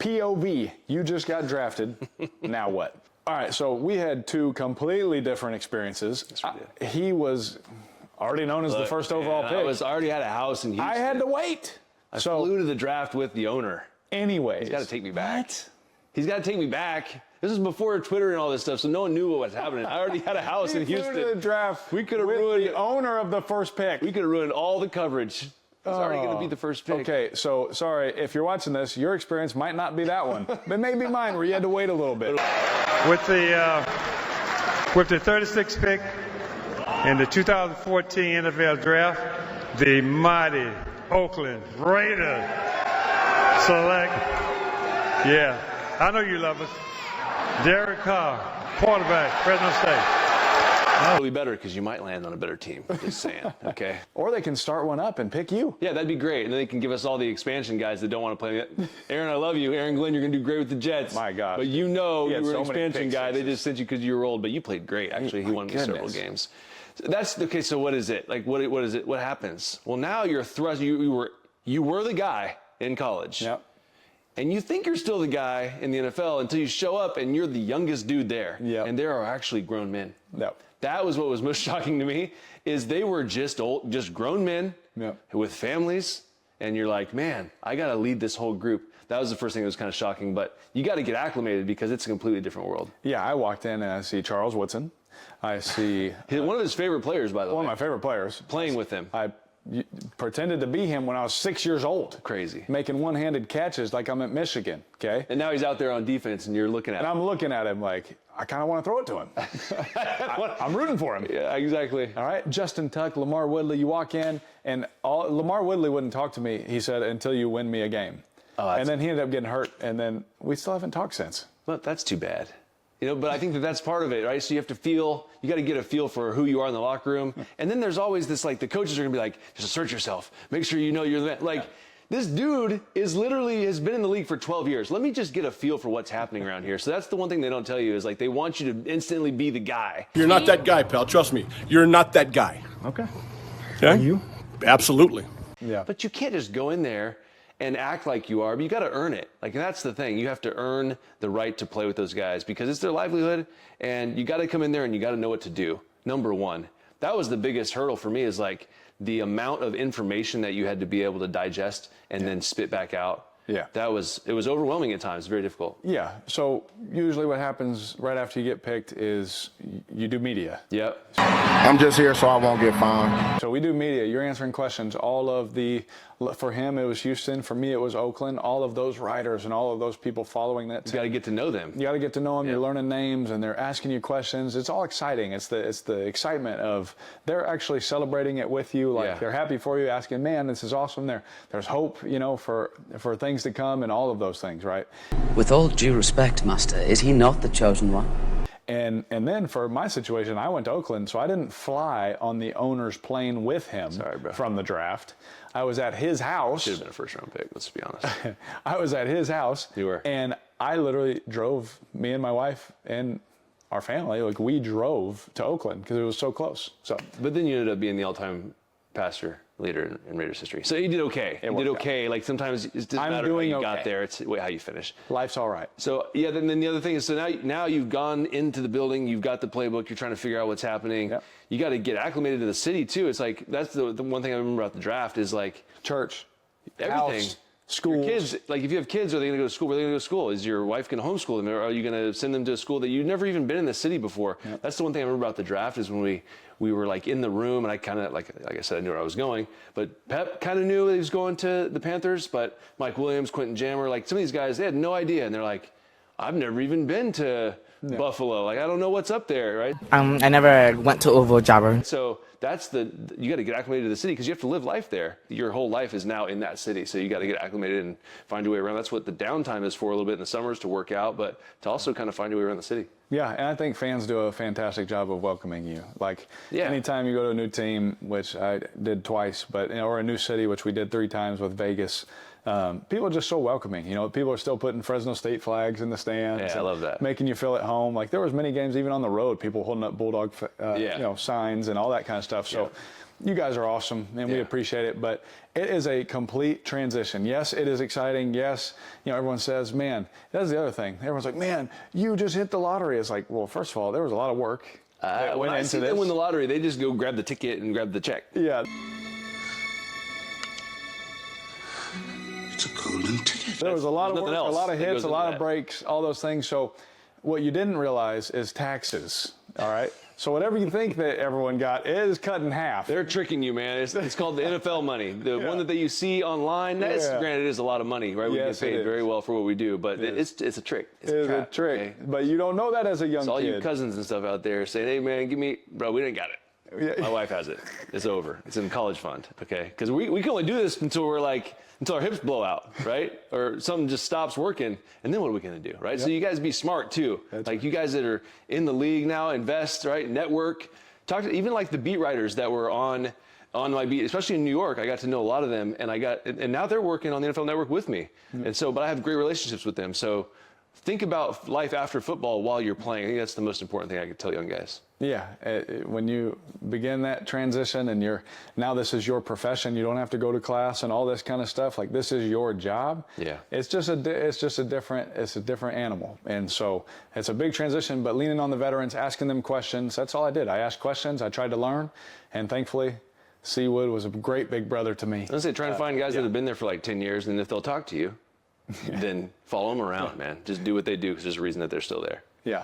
POV, you just got drafted. Now what? All right, so we had two completely different experiences. Yes, he was already known as the first overall pick. I already had a house in Houston. I had to wait. I flew to the draft with the owner. Anyways. He's got to take me back. What? He's got to take me back. This is before Twitter and all this stuff, so no one knew what was happening. I already had a house in Houston. Flew to the draft. We could have with ruined the owner of the first pick. We could have ruined all the coverage. He's already going to be the first pick. Okay, so sorry if you're watching this, your experience might not be that one, but maybe mine, where you had to wait a little bit. With the 36th pick in the 2014 NFL Draft, the mighty Oakland Raiders select. Yeah, I know you love us. David Carr, quarterback, Fresno State. That'll be better because you might land on a better team. Just saying, okay? Or they can start one up and pick you. Yeah, that'd be great. And then they can give us all the expansion guys that don't want to play it. Aaron, I love you. Aaron Glenn, you're going to do great with the Jets. My God. But you know you were so an expansion guy. sixes. They just sent you because you were old, but you played great. Actually, he won me several games. So that's okay. So what is it? Like, what is it? What happens? Well, now you're thrust. You were the guy in college. Yep. And you think you're still the guy in the NFL until you show up and you're the youngest dude there. Yep. And there are actually grown men. Yep. That was what was most shocking to me, is they were just grown men with families, and you're like, man, I got to lead this whole group. That was the first thing that was kind of shocking, but you got to get acclimated because it's a completely different world. Yeah, I walked in and I see Charles Woodson. I see one of his favorite players, by the way. One of my favorite players. Playing with him. I pretended to be him when I was 6 years old. Crazy. Making one-handed catches like I'm at Michigan, okay? And now he's out there on defense, and you're looking at him. And I'm looking at him like, I kind of want to throw it to him. I'm rooting for him. Yeah, exactly. All right, Justin Tuck, LaMar Woodley, you walk in, and LaMar Woodley wouldn't talk to me, he said, until you win me a game. And then he ended up getting hurt, and then we still haven't talked since. Well, that's too bad. You know, but I think that's part of it, right? So you have to you got to get a feel for who you are in the locker room. And then there's always this, like, the coaches are going to be like, just assert yourself. Make sure you know you're the man. Like, this dude has been in the league for 12 years. Let me just get a feel for what's happening around here. So that's the one thing they don't tell you is, like, they want you to instantly be the guy. You're not that guy, pal. Trust me. You're not that guy. Okay. Okay? You? Absolutely. Yeah. But you can't just go in there and act like you are, but you got to earn it. Like, that's the thing. You have to earn the right to play with those guys because it's their livelihood, and you got to come in there and you got to know what to do. Number one. That was the biggest hurdle for me, is like the amount of information that you had to be able to digest and then spit back out. Yeah. It was overwhelming at times, very difficult. Yeah. So usually what happens right after you get picked is you do media. Yep. I'm just here so I won't get fined. So we do media. You're answering questions. For him, it was Houston. For me, it was Oakland. All of those writers and all of those people following that. You got to get to know them. You got to get to know them. Yep. You're learning names, and they're asking you questions. It's all exciting. It's the excitement of they're actually celebrating it with you. Like they're happy for you, asking, man, this is awesome. There's hope, for things to come and all of those things, right? With all due respect, Master, is he not the chosen one? And then for my situation, I went to Oakland, so I didn't fly on the owner's plane with him from the draft. I was at his house. Should have been a first-round pick, let's be honest. I was at his house. You were. And I literally drove, me and my wife and our family, like we drove to Oakland because it was so close. So, but then you ended up being the all-time passer leader in Raiders history. So you did okay. You did okay. Like, sometimes it doesn't matter how you got there. It's how you finish. Life's all right. So, yeah, then the other thing is, so now you've gone into the building, you've got the playbook, you're trying to figure out what's happening. Yep. You got to get acclimated to the city, too. It's like, that's the one thing I remember about the draft is, like, church, everything. House, schools. Your kids, like, if you have kids, are they going to go to school? Where are they going to go to school? Is your wife going to homeschool them? Or are you going to send them to a school that you've never even been in the city before? Yep. That's the one thing I remember about the draft is when we were, like, in the room, and I kind of, like I said, I knew where I was going. But Pep kind of knew he was going to the Panthers, but Mike Williams, Quentin Jammer, like, some of these guys, they had no idea. And they're like, I've never even been to Buffalo. Like, I don't know what's up there, right? I never went to Oval Jabber. So that's you got to get acclimated to the city because you have to live life there. Your whole life is now in that city. So you got to get acclimated and find your way around. That's what the downtime is for a little bit in the summers, to work out, but to also kind of find your way around the city. Yeah, and I think fans do a fantastic job of welcoming you. Like, anytime you go to a new team, which I did twice, or a new city, which we did 3 times with Vegas, people are just so welcoming. People are still putting Fresno State flags in the stands. Yeah, I love that. Making you feel at home. Like, there was many games even on the road, people holding up Bulldog, signs and all that kind of stuff. So you guys are awesome, and we appreciate it, but it is a complete transition. Yes, it is exciting. Yes, everyone says, man, that's the other thing. Everyone's like, man, you just hit the lottery. It's like, well, first of all, there was a lot of work that when went I into see this. them win the lottery, they just go grab the ticket and grab the check. Yeah. It's a golden ticket. There was a lot of work, else a lot of that hits, goes a lot into of that. breaks, all those things. So what you didn't realize is taxes, all right? So whatever you think that everyone got is cut in half. They're tricking you, man. It's called the NFL money. The one that you see online, that's, granted, it is a lot of money, right? We Yes, get it paid is. very well for what we do, but it's a trick. It's It is a trap, trick, okay? but you don't know that as a young It's all kid. you cousins and stuff out there saying, hey, man, bro, we didn't got it. Yeah. My wife has it. It's over. It's in college fund, okay? Because we can only do this until our hips blow out, right? Or something just stops working, and then what are we going to do, right? So you guys be smart, too. You guys that are in the league now, invest, right? Network. Talk to even like the beat writers that were on my beat, especially in New York. I got to know a lot of them, and now they're working on the NFL Network with me. And so, but I have great relationships with them. So think about life after football while you're playing. I think that's the most important thing I could tell young guys. Yeah, when you begin that transition and now this is your profession, you don't have to go to class and all this kind of stuff. Like, this is your job. Yeah. It's just a different animal. And so it's a big transition, but leaning on the veterans, asking them questions. That's all I did. I asked questions. I tried to learn, and thankfully, Seawood was a great big brother to me. I was trying to find guys that have been there for like 10 years, and if they'll talk to you, then follow them around, man. Just do what they do because there's a reason that they're still there. Yeah.